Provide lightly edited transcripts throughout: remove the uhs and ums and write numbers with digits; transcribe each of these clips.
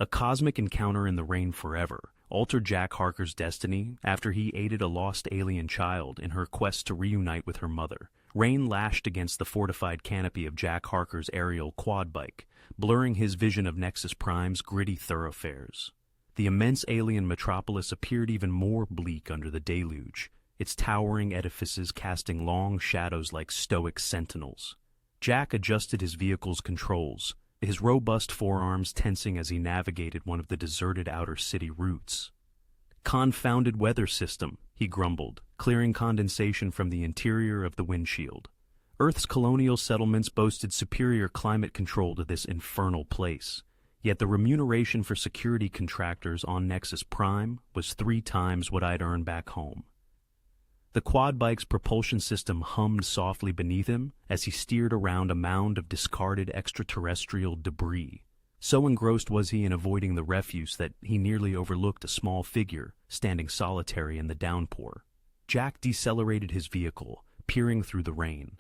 A cosmic encounter in the rain forever altered Jack Harker's destiny after he aided a lost alien child in her quest to reunite with her mother. Rain lashed against the fortified canopy of Jack Harker's aerial quad bike, blurring his vision of Nexus Prime's gritty thoroughfares. The immense alien metropolis appeared even more bleak under the deluge, its towering edifices casting long shadows like stoic sentinels. Jack adjusted his vehicle's controls, his robust forearms tensing as he navigated one of the deserted outer city routes. "Confounded weather system," he grumbled, clearing condensation from the interior of the windshield. Earth's colonial settlements boasted superior climate control to this infernal place, yet the remuneration for security contractors on Nexus Prime was 3 times what I'd earned back home. The quad bike's propulsion system hummed softly beneath him as he steered around a mound of discarded extraterrestrial debris. So engrossed was he in avoiding the refuse that he nearly overlooked a small figure standing solitary in the downpour. Jack decelerated his vehicle, peering through the rain.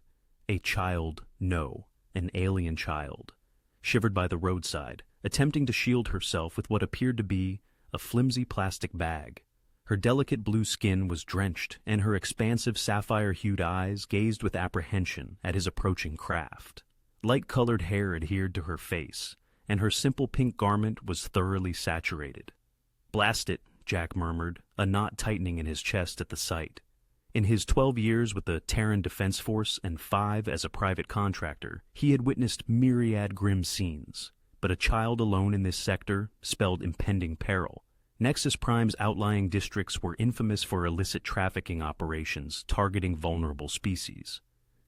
A child, no, an alien child, shivered by the roadside, attempting to shield herself with what appeared to be a flimsy plastic bag. Her delicate blue skin was drenched, and her expansive sapphire-hued eyes gazed with apprehension at his approaching craft. Light-colored hair adhered to her face, and her simple pink garment was thoroughly saturated. "Blast it," Jack murmured, a knot tightening in his chest at the sight. In his 12 years with the Terran Defense Force and 5 as a private contractor, he had witnessed myriad grim scenes, but a child alone in this sector spelled impending peril. Nexus Prime's outlying districts were infamous for illicit trafficking operations targeting vulnerable species.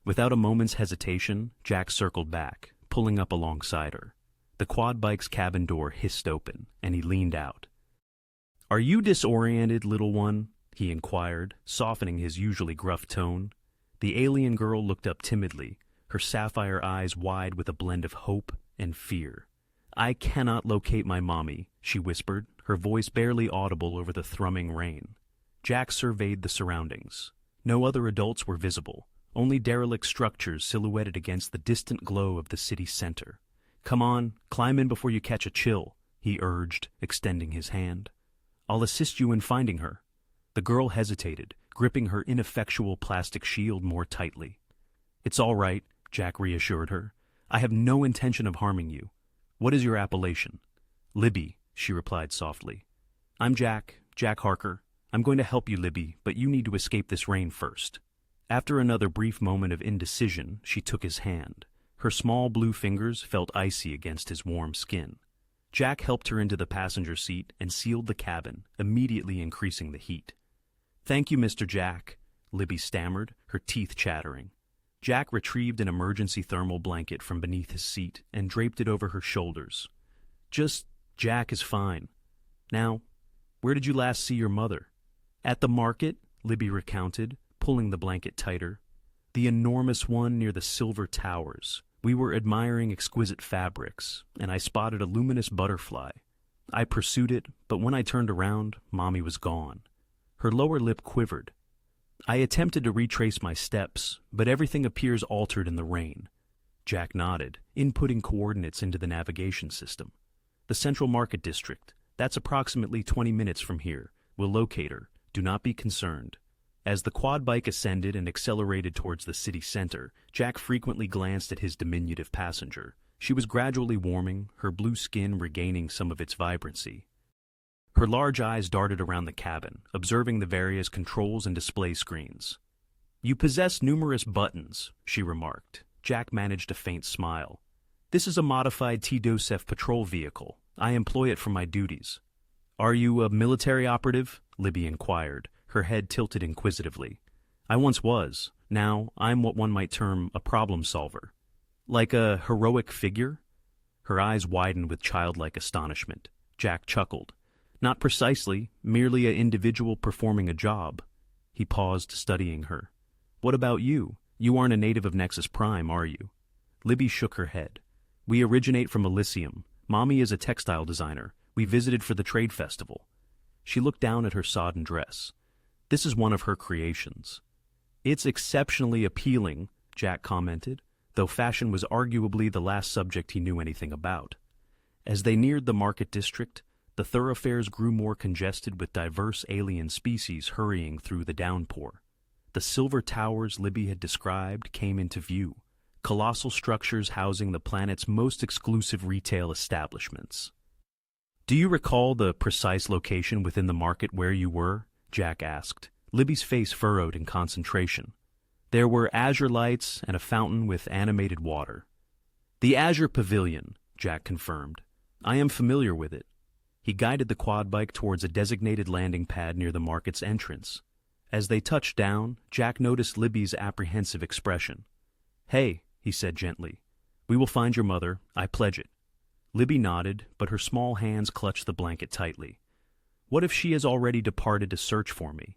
Without a moment's hesitation, Jack circled back, pulling up alongside her. The quad bike's cabin door hissed open, and he leaned out. "Are you disoriented, little one?" he inquired, softening his usually gruff tone. The alien girl looked up timidly, her sapphire eyes wide with a blend of hope and fear. "I cannot locate my mommy," she whispered, her voice barely audible over the thrumming rain. Jack surveyed the surroundings. No other adults were visible, only derelict structures silhouetted against the distant glow of the city center. "Come on, climb in before you catch a chill," he urged, extending his hand. "I'll assist you in finding her." The girl hesitated, gripping her ineffectual plastic shield more tightly. "It's all right," Jack reassured her. "I have no intention of harming you. What is your appellation?" "Libby," she replied softly. "I'm Jack Harker. I'm going to help you, Libby, but you need to escape this rain first." After another brief moment of indecision, she took his hand. Her small blue fingers felt icy against his warm skin. Jack helped her into the passenger seat and sealed the cabin, immediately increasing the heat. "Thank you, Mr. Jack," Libby stammered, her teeth chattering. Jack retrieved an emergency thermal blanket from beneath his seat and draped it over her shoulders. "Just Jack is fine. Now, where did you last see your mother?" "At the market," Libby recounted, pulling the blanket tighter. "The enormous one near the silver towers. We were admiring exquisite fabrics, and I spotted a luminous butterfly. I pursued it, but when I turned around, Mommy was gone." Her lower lip quivered. "I attempted to retrace my steps, but everything appears altered in the rain." Jack nodded, inputting coordinates into the navigation system. "The Central Market District. That's approximately 20 minutes from here. We'll locate her. Do not be concerned." As the quad bike ascended and accelerated towards the city center, Jack frequently glanced at his diminutive passenger. She was gradually warming, her blue skin regaining some of its vibrancy. Her large eyes darted around the cabin, observing the various controls and display screens. "You possess numerous buttons," she remarked. Jack managed a faint smile. "This is a modified T-Dosef patrol vehicle. I employ it for my duties." "Are you a military operative?" Libby inquired, her head tilted inquisitively. "I once was. Now, I'm what one might term a problem solver." "Like a heroic figure?" Her eyes widened with childlike astonishment. Jack chuckled. "Not precisely, merely an individual performing a job." He paused, studying her. "What about you? You aren't a native of Nexus Prime, are you?" Libby shook her head. "We originate from Elysium. Mommy is a textile designer. We visited for the trade festival." She looked down at her sodden dress. "This is one of her creations." "It's exceptionally appealing," Jack commented, though fashion was arguably the last subject he knew anything about. As they neared the market district, the thoroughfares grew more congested with diverse alien species hurrying through the downpour. The silver towers Libby had described came into view, colossal structures housing the planet's most exclusive retail establishments. "Do you recall the precise location within the market where you were?" Jack asked, Libby's face furrowed in concentration. There were azure lights and a fountain with animated water. "The Azure Pavilion," Jack confirmed. "I am familiar with it." He guided the quad bike towards a designated landing pad near the market's entrance. As they touched down, Jack noticed Libby's apprehensive expression. "Hey," he said gently, "we will find your mother, I pledge it." Libby nodded, but her small hands clutched the blanket tightly. "What if she has already departed to search for me?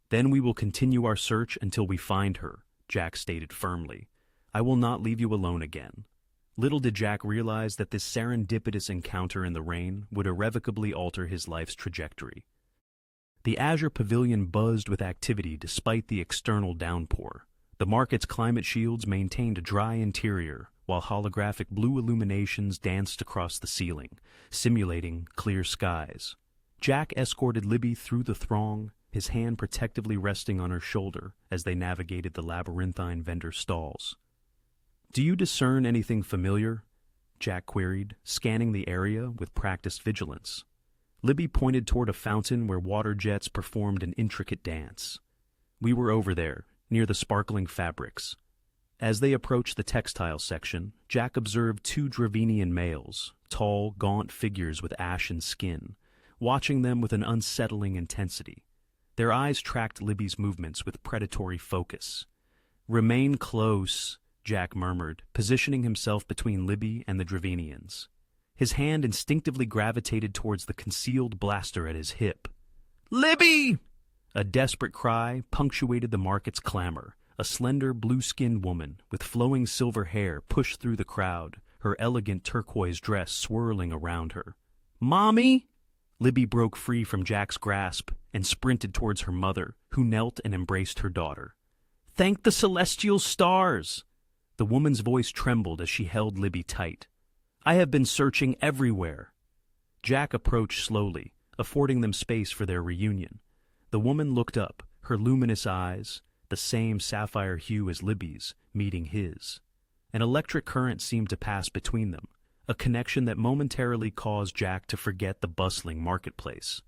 Then we will continue our search until we find her," Jack stated firmly. "I will not leave you alone again." Little did Jack realize that this serendipitous encounter in the rain would irrevocably alter his life's trajectory. The Azure Pavilion buzzed with activity despite the external downpour. The market's climate shields maintained a dry interior, while holographic blue illuminations danced across the ceiling, simulating clear skies. Jack escorted Libby through the throng, his hand protectively resting on her shoulder as they navigated the labyrinthine vendor stalls. "Do you discern anything familiar?" Jack queried, scanning the area with practiced vigilance. Libby pointed toward a fountain where water jets performed an intricate dance. "We were over there, near the sparkling fabrics." As they approached the textile section, Jack observed two Dravian males, tall, gaunt figures with ashen skin, watching them with an unsettling intensity. Their eyes tracked Libby's movements with predatory focus. "Remain close," Jack murmured, positioning himself between Libby and the Dravians. His hand instinctively gravitated towards the concealed blaster at his hip. "Libby!" A desperate cry punctuated the market's clamor. A slender, blue-skinned woman with flowing silver hair pushed through the crowd, her elegant turquoise dress swirling around her. "Mommy!" Libby broke free from Jack's grasp and sprinted towards her mother, who knelt and embraced her daughter. "Thank the celestial stars!" The woman's voice trembled as she held Libby tight. "I have been searching everywhere." Jack approached slowly, affording them space for their reunion. The woman looked up, her luminous eyes, the same sapphire hue as Libby's, meeting his. An electric current seemed to pass between them, a connection that momentarily caused Jack to forget the bustling marketplace.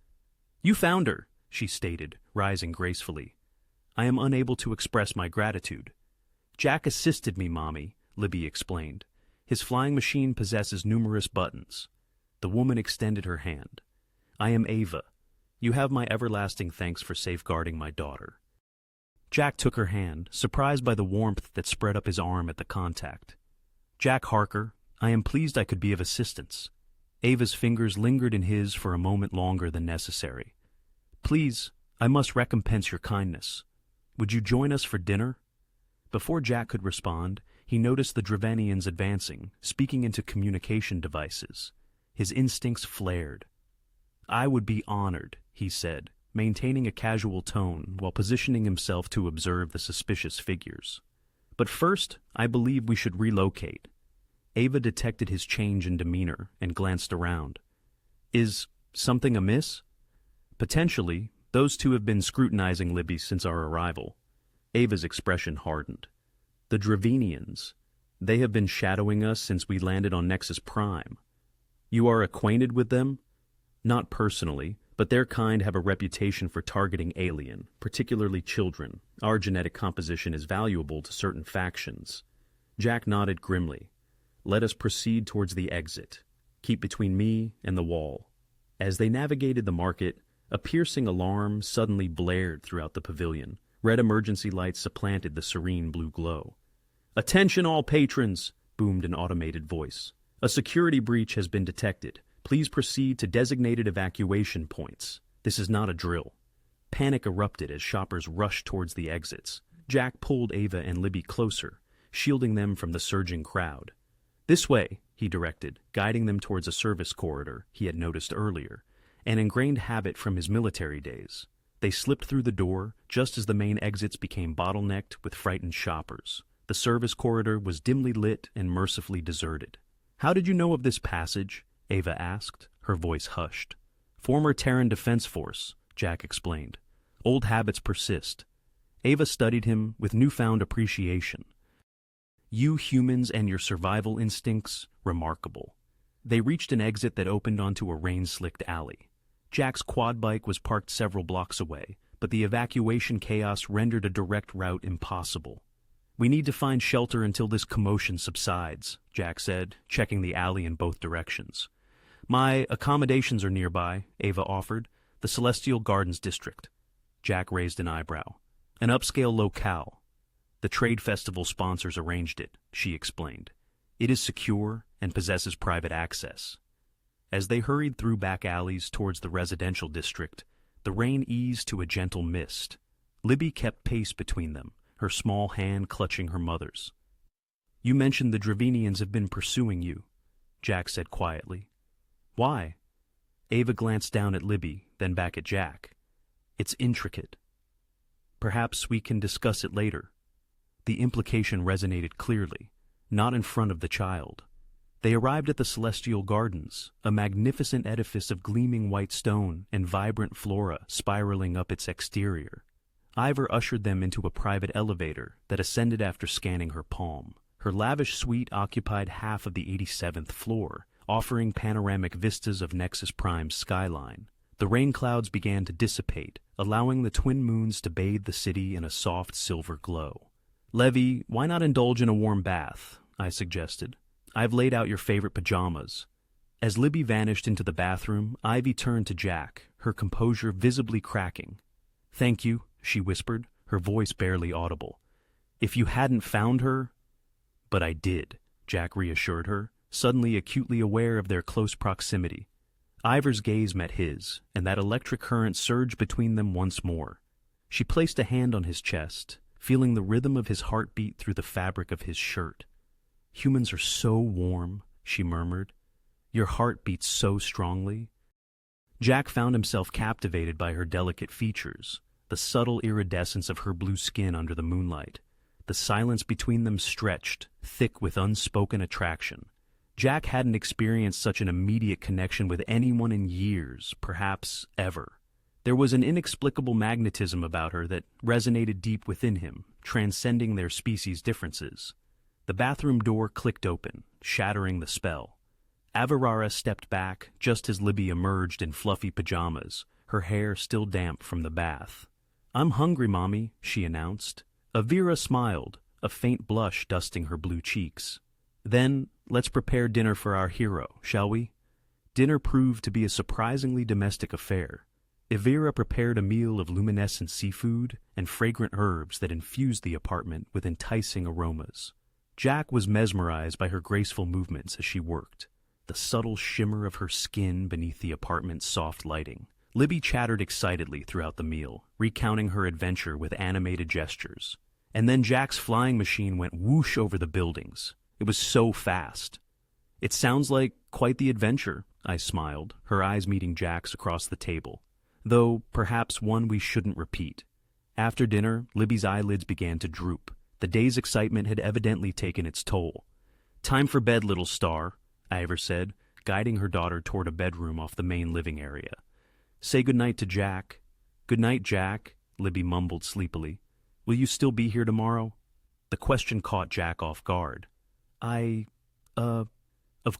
"You found her," she stated, rising gracefully. "I am unable to express my gratitude." "Jack assisted me, Mommy," Libby explained. "His flying machine possesses numerous buttons." The woman extended her hand. "I am Ava. You have my everlasting thanks for safeguarding my daughter." Jack took her hand, surprised by the warmth that spread up his arm at the contact. "Jack Harker, I am pleased I could be of assistance." Ava's fingers lingered in his for a moment longer than necessary. "Please, I must recompense your kindness. Would you join us for dinner?" Before Jack could respond, he noticed the Dravians advancing, speaking into communication devices. His instincts flared. "I would be honored," he said, maintaining a casual tone while positioning himself to observe the suspicious figures. "But first, I believe we should relocate." Ava detected his change in demeanor and glanced around. "Is something amiss?" "Potentially. Those two have been scrutinizing Libby since our arrival." Ava's expression hardened. "The Dravians. They have been shadowing us since we landed on Nexus Prime. You are acquainted with them?" "Not personally, but their kind have a reputation for targeting alien, particularly children. Our genetic composition is valuable to certain factions." Jack nodded grimly. "Let us proceed towards the exit. Keep between me and the wall." As they navigated the market, a piercing alarm suddenly blared throughout the pavilion. Red emergency lights supplanted the serene blue glow. "Attention all patrons!" boomed an automated voice. "A security breach has been detected. Please proceed to designated evacuation points. This is not a drill." Panic erupted as shoppers rushed towards the exits. Jack pulled Ava and Libby closer, shielding them from the surging crowd. "This way," he directed, guiding them towards a service corridor he had noticed earlier, an ingrained habit from his military days. They slipped through the door just as the main exits became bottlenecked with frightened shoppers. The service corridor was dimly lit and mercifully deserted. "How did you know of this passage?" Ava asked, her voice hushed. Former Terran Defense Force, Jack explained. Old habits persist. Ava studied him with newfound appreciation. You humans and your survival instincts, remarkable. They reached an exit that opened onto a rain-slicked alley. Jack's quad bike was parked several blocks away, but the evacuation chaos rendered a direct route impossible. We need to find shelter until this commotion subsides, Jack said, checking the alley in both directions. My accommodations are nearby, Ava offered. The Celestial Gardens District. Jack raised an eyebrow. An upscale locale. The trade festival sponsors arranged it, she explained. It is secure and possesses private access. As they hurried through back alleys towards the residential district, the rain eased to a gentle mist. Libby kept pace between them, her small hand clutching her mother's. You mentioned the Dravianians have been pursuing you, Jack said quietly. Why? Ava glanced down at Libby, then back at Jack. It's intricate. Perhaps we can discuss it later. The implication resonated clearly, not in front of the child. They arrived at the Celestial Gardens, a magnificent edifice of gleaming white stone and vibrant flora spiraling up its exterior. Ivor ushered them into a private elevator that ascended after scanning her palm. Her lavish suite occupied half of the 87th floor, offering panoramic vistas of Nexus Prime's skyline. The rain clouds began to dissipate, allowing the twin moons to bathe the city in a soft silver glow. Levy, why not indulge in a warm bath? I suggested. I've laid out your favorite pajamas. As Libby vanished into the bathroom, Ivy turned to Jack, her composure visibly cracking. Thank you, she whispered, her voice barely audible. If you hadn't found her... But I did, Jack reassured her, suddenly acutely aware of their close proximity. Ivor's gaze met his, and that electric current surged between them once more. She placed a hand on his chest, feeling the rhythm of his heartbeat through the fabric of his shirt. Humans are so warm, she murmured. Your heart beats so strongly. Jack found himself captivated by her delicate features, the subtle iridescence of her blue skin under the moonlight. The silence between them stretched, thick with unspoken attraction. Jack hadn't experienced such an immediate connection with anyone in years, perhaps ever. There was an inexplicable magnetism about her that resonated deep within him, transcending their species' differences. The bathroom door clicked open, shattering the spell. Avarara stepped back just as Libby emerged in fluffy pajamas, her hair still damp from the bath. I'm hungry, Mommy, she announced. Avira smiled, a faint blush dusting her blue cheeks. Then, let's prepare dinner for our hero, shall we? Dinner proved to be a surprisingly domestic affair. Avira prepared a meal of luminescent seafood and fragrant herbs that infused the apartment with enticing aromas. Jack was mesmerized by her graceful movements as she worked, the subtle shimmer of her skin beneath the apartment's soft lighting. Libby chattered excitedly throughout the meal, recounting her adventure with animated gestures. And then Jack's flying machine went whoosh over the buildings. It was so fast. It sounds like quite the adventure, I smiled, her eyes meeting Jack's across the table, though perhaps one we shouldn't repeat. After dinner, Libby's eyelids began to droop. The day's excitement had evidently taken its toll. Time for bed, little star, Ivor said, guiding her daughter toward a bedroom off the main living area. Say goodnight to Jack. Good night, Jack, Libby mumbled sleepily. Will you still be here tomorrow? The question caught Jack off guard. Of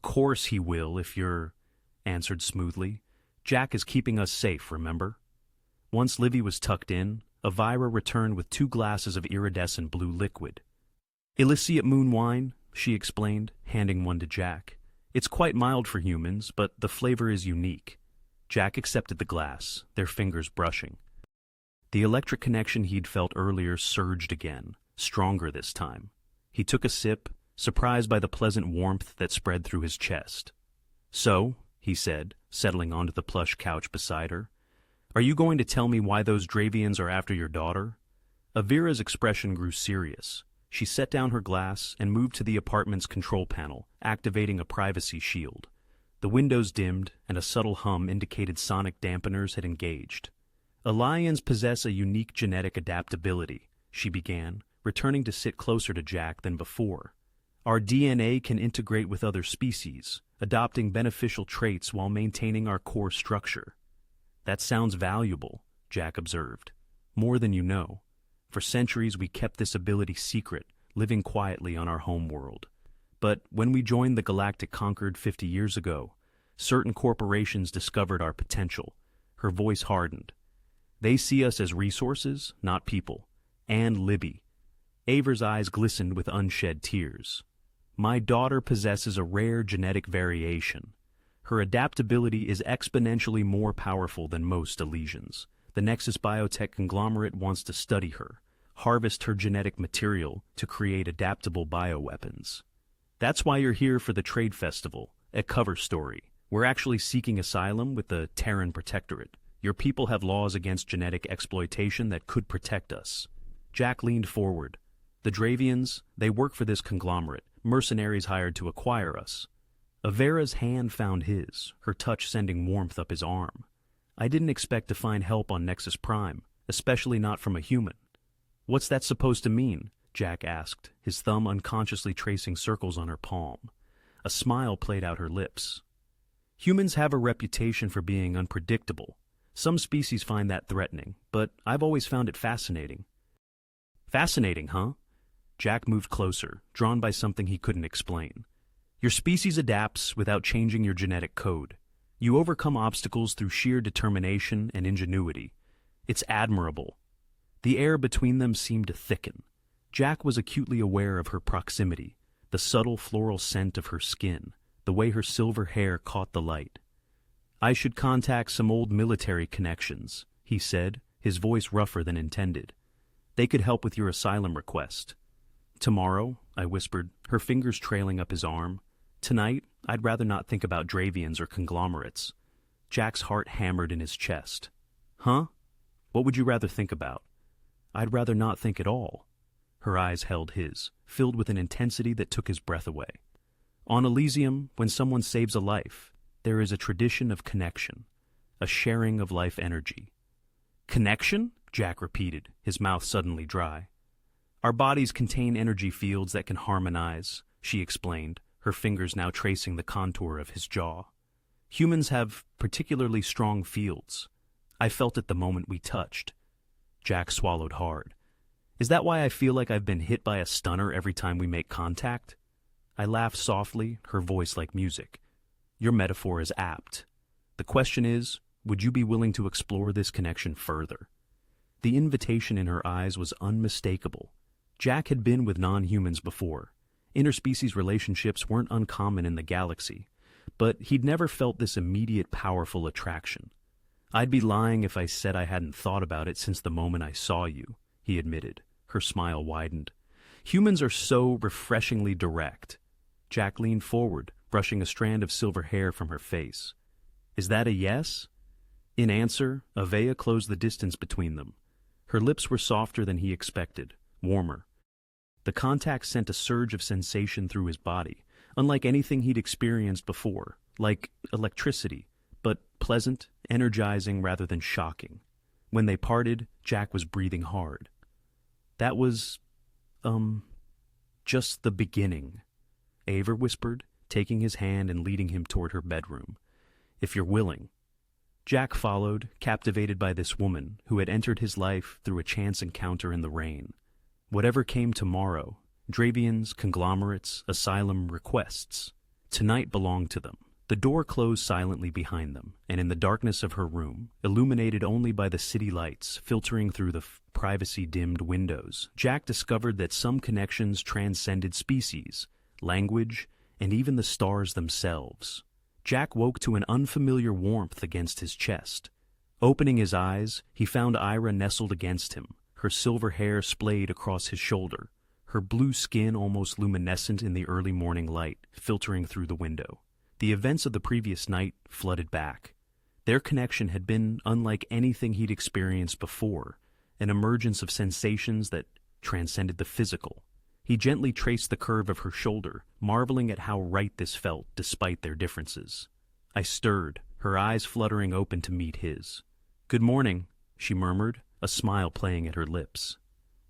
course he will if you're... answered smoothly. Jack is keeping us safe, remember? Once Libby was tucked in, Avira returned with 2 glasses of iridescent blue liquid. Elysiate moon wine, she explained, handing one to Jack. It's quite mild for humans, but the flavor is unique. Jack accepted the glass, their fingers brushing. The electric connection he'd felt earlier surged again, stronger this time. He took a sip, surprised by the pleasant warmth that spread through his chest. So, he said, settling onto the plush couch beside her, are you going to tell me why those Dravians are after your daughter? Avira's expression grew serious. She set down her glass and moved to the apartment's control panel, activating a privacy shield. The windows dimmed, and a subtle hum indicated sonic dampeners had engaged. Aliens possess a unique genetic adaptability, she began, returning to sit closer to Jack than before. Our DNA can integrate with other species, adopting beneficial traits while maintaining our core structure. That sounds valuable, Jack observed. More than you know. For centuries we kept this ability secret, living quietly on our home world. But when we joined the Galactic Concord 50 years ago, certain corporations discovered our potential. Her voice hardened. They see us as resources, not people. And Libby. Aver's eyes glistened with unshed tears. My daughter possesses a rare genetic variation. Her adaptability is exponentially more powerful than most Elysians. The Nexus biotech conglomerate wants to study her, harvest her genetic material to create adaptable bioweapons. That's why you're here for the trade festival, a cover story. We're actually seeking asylum with the Terran Protectorate. Your people have laws against genetic exploitation that could protect us. Jack leaned forward. The Dravians, they work for this conglomerate, mercenaries hired to acquire us. Avera's hand found his, her touch sending warmth up his arm. I didn't expect to find help on Nexus Prime, especially not from a human. What's that supposed to mean? Jack asked, his thumb unconsciously tracing circles on her palm. A smile played out her lips. Humans have a reputation for being unpredictable. Some species find that threatening, but I've always found it fascinating. Fascinating, huh? Jack moved closer, drawn by something he couldn't explain. Your species adapts without changing your genetic code. You overcome obstacles through sheer determination and ingenuity. It's admirable. The air between them seemed to thicken. Jack was acutely aware of her proximity, the subtle floral scent of her skin, the way her silver hair caught the light. I should contact some old military connections, he said, his voice rougher than intended. They could help with your asylum request. Tomorrow, I whispered, her fingers trailing up his arm. Tonight, I'd rather not think about Dravians or conglomerates. Jack's heart hammered in his chest. Huh? What would you rather think about? I'd rather not think at all. Her eyes held his, filled with an intensity that took his breath away. On Elysium, when someone saves a life, there is a tradition of connection, a sharing of life energy. Connection? Jack repeated, his mouth suddenly dry. Our bodies contain energy fields that can harmonize, she explained, her fingers now tracing the contour of his jaw. Humans have particularly strong fields. I felt it the moment we touched. Jack swallowed hard. Is that why I feel like I've been hit by a stunner every time we make contact? I laughed softly, her voice like music. Your metaphor is apt. The question is, would you be willing to explore this connection further? The invitation in her eyes was unmistakable. Jack had been with non-humans before. Interspecies relationships weren't uncommon in the galaxy, but he'd never felt this immediate, powerful attraction. I'd be lying if I said I hadn't thought about it since the moment I saw you, he admitted. Her smile widened. Humans are so refreshingly direct. Jack leaned forward, brushing a strand of silver hair from her face. Is that a yes? In answer, Avea closed the distance between them. Her lips were softer than he expected, warmer. The contact sent a surge of sensation through his body, unlike anything he'd experienced before, like electricity, but pleasant, energizing rather than shocking. When they parted, Jack was breathing hard. That was, just the beginning, Ava whispered, taking his hand and leading him toward her bedroom. If you're willing. Jack followed, captivated by this woman who had entered his life through a chance encounter in the rain. Whatever came tomorrow, Dravians, conglomerates, asylum requests, tonight belonged to them. The door closed silently behind them, and in the darkness of her room, illuminated only by the city lights filtering through the privacy-dimmed windows, Jack discovered that some connections transcended species, language, and even the stars themselves. Jack woke to an unfamiliar warmth against his chest. Opening his eyes, he found Ira nestled against him, her silver hair splayed across his shoulder, her blue skin almost luminescent in the early morning light filtering through the window. The events of the previous night flooded back. Their connection had been unlike anything he'd experienced before, an emergence of sensations that transcended the physical. He gently traced the curve of her shoulder, marveling at how right this felt despite their differences. I stirred, her eyes fluttering open to meet his. "Good morning," she murmured, a smile playing at her lips.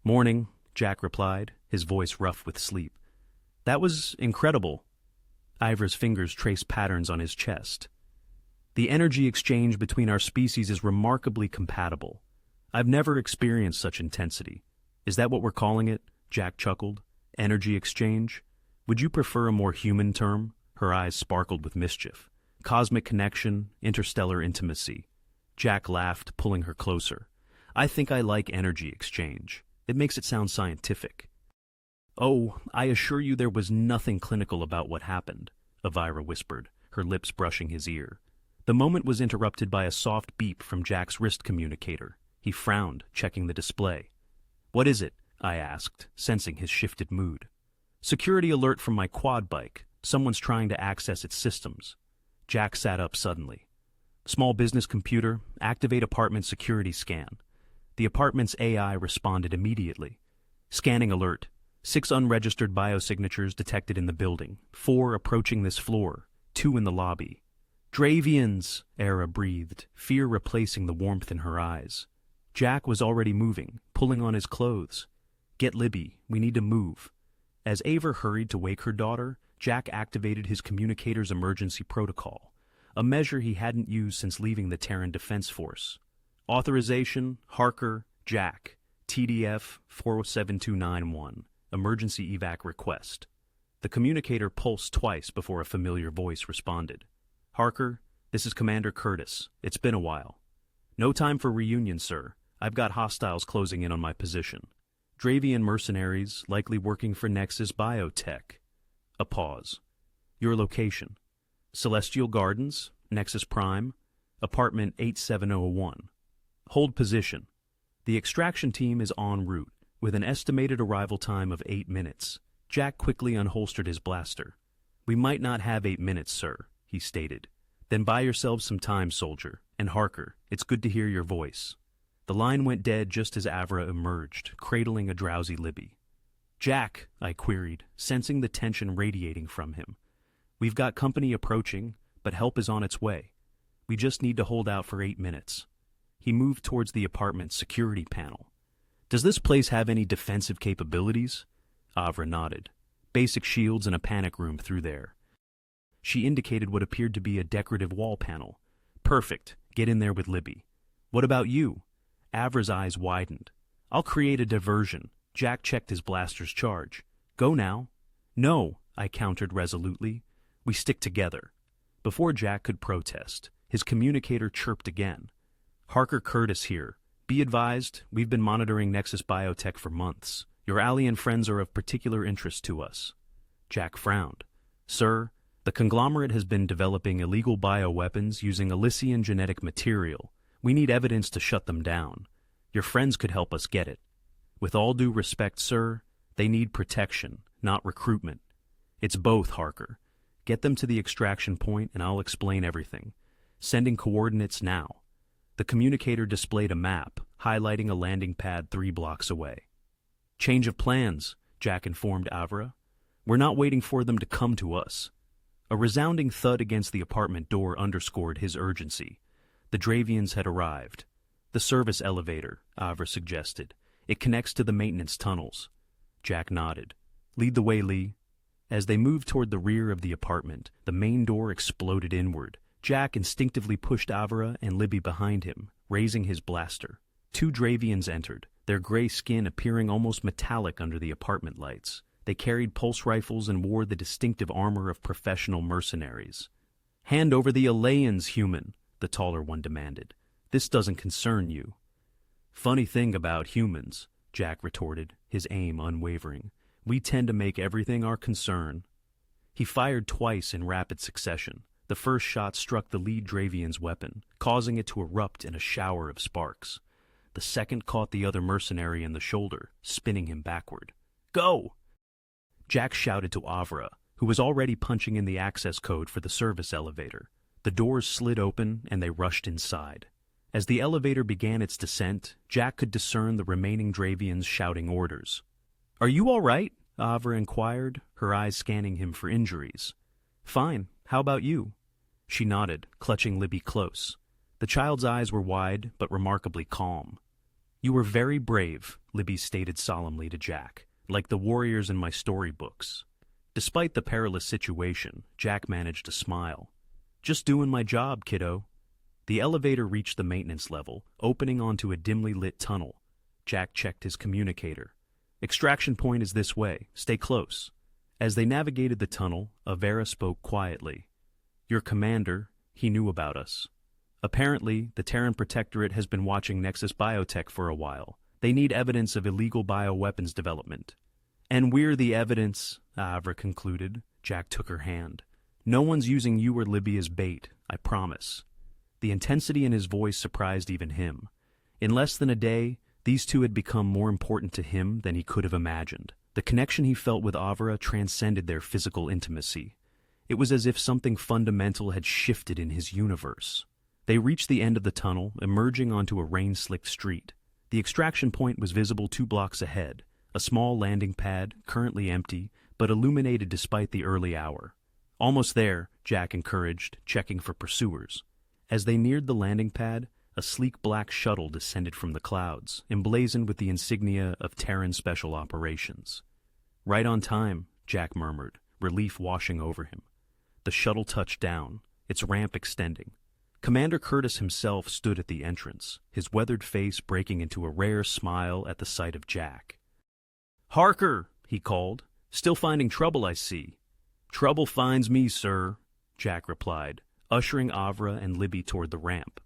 "Morning," Jack replied, his voice rough with sleep. That was incredible. Ivra's fingers traced patterns on his chest. The energy exchange between our species is remarkably compatible. I've never experienced such intensity. Is that what we're calling it? Jack chuckled. Energy exchange? Would you prefer a more human term? Her eyes sparkled with mischief. Cosmic connection, interstellar intimacy. Jack laughed, pulling her closer. I think I like energy exchange. It makes it sound scientific. Oh, I assure you there was nothing clinical about what happened, Elvira whispered, her lips brushing his ear. The moment was interrupted by a soft beep from Jack's wrist communicator. He frowned, checking the display. What is it? I asked, sensing his shifted mood. Security alert from my quad bike. Someone's trying to access its systems. Jack sat up suddenly. Small business computer, activate apartment security scan. The apartment's AI responded immediately. Scanning alert. 6 unregistered biosignatures detected in the building. 4 approaching this floor. 2 in the lobby. Dravians, Era breathed, fear replacing the warmth in her eyes. Jack was already moving, pulling on his clothes. Get Libby, we need to move. As Ava hurried to wake her daughter, Jack activated his communicator's emergency protocol, a measure he hadn't used since leaving the Terran Defense Force. Authorization, Harker, Jack, TDF 47291, emergency evac request. The communicator pulsed twice before a familiar voice responded. Harker, this is Commander Curtis. It's been a while. No time for reunion, sir. I've got hostiles closing in on my position. Dravian mercenaries, likely working for Nexus Biotech. A pause. Your location. Celestial Gardens, Nexus Prime, apartment 8701. Hold position. The extraction team is en route, with an estimated arrival time of 8 minutes. Jack quickly unholstered his blaster. We might not have 8 minutes, sir, he stated. Then buy yourselves some time, soldier. And Harker, it's good to hear your voice. The line went dead just as Avra emerged, cradling a drowsy Libby. Jack, I queried, sensing the tension radiating from him. We've got company approaching, but help is on its way. We just need to hold out for 8 minutes. He moved towards the apartment's security panel. Does this place have any defensive capabilities? Avra nodded. Basic shields and a panic room through there. She indicated what appeared to be a decorative wall panel. Perfect. Get in there with Libby. What about you? Avra's eyes widened. I'll create a diversion. Jack checked his blaster's charge. Go now. No, I countered resolutely. We stick together. Before Jack could protest, his communicator chirped again. Harker Curtis here. Be advised, we've been monitoring Nexus Biotech for months. Your alien friends are of particular interest to us. Jack frowned. Sir, the conglomerate has been developing illegal bioweapons using Elysian genetic material. We need evidence to shut them down. Your friends could help us get it. With all due respect, sir, they need protection, not recruitment. It's both, Harker. Get them to the extraction point and I'll explain everything. Sending coordinates now. The communicator displayed a map, highlighting a landing pad 3 blocks away. Change of plans, Jack informed Avra. We're not waiting for them to come to us. A resounding thud against the apartment door underscored his urgency. The Dravians had arrived. The service elevator, Avra suggested. It connects to the maintenance tunnels. Jack nodded. Lead the way, Lee. As they moved toward the rear of the apartment, the main door exploded inward. Jack instinctively pushed Avra and Libby behind him, raising his blaster. 2 Dravians entered, their gray skin appearing almost metallic under the apartment lights. They carried pulse rifles and wore the distinctive armor of professional mercenaries. Hand over the Alayans, human, the taller one demanded. This doesn't concern you. Funny thing about humans, Jack retorted, his aim unwavering. We tend to make everything our concern. He fired twice in rapid succession. The first shot struck the lead Dravian's weapon, causing it to erupt in a shower of sparks. The second caught the other mercenary in the shoulder, spinning him backward. Go! Jack shouted to Avra, who was already punching in the access code for the service elevator. The doors slid open and they rushed inside. As the elevator began its descent, Jack could discern the remaining Dravians shouting orders. Are you all right? Avra inquired, her eyes scanning him for injuries. Fine. How about you? She nodded, clutching Libby close. The child's eyes were wide, but remarkably calm. You were very brave, Libby stated solemnly to Jack, like the warriors in my storybooks. Despite the perilous situation, Jack managed to smile. "Just doing my job, kiddo." The elevator reached the maintenance level, opening onto a dimly lit tunnel. Jack checked his communicator. "Extraction point is this way. Stay close." As they navigated the tunnel, Avera spoke quietly. "Your commander, he knew about us. Apparently, the Terran Protectorate has been watching Nexus Biotech for a while. They need evidence of illegal bioweapons development." "And we're the evidence," Avra concluded. Jack took her hand. "No one's using you or Libby as bait, I promise." The intensity in his voice surprised even him. In less than a day, these two had become more important to him than he could have imagined. The connection he felt with Avra transcended their physical intimacy. It was as if something fundamental had shifted in his universe. They reached the end of the tunnel, emerging onto a rain-slicked street. The extraction point was visible 2 blocks ahead, a small landing pad, currently empty, but illuminated despite the early hour. "Almost there," Jack encouraged, checking for pursuers. As they neared the landing pad, a sleek black shuttle descended from the clouds, emblazoned with the insignia of Terran Special Operations. "Right on time," Jack murmured, relief washing over him. The shuttle touched down, its ramp extending. Commander Curtis himself stood at the entrance, his weathered face breaking into a rare smile at the sight of Jack. "Harker," he called. "Still finding trouble, I see." "Trouble finds me, sir," Jack replied, ushering Avra and Libby toward the ramp.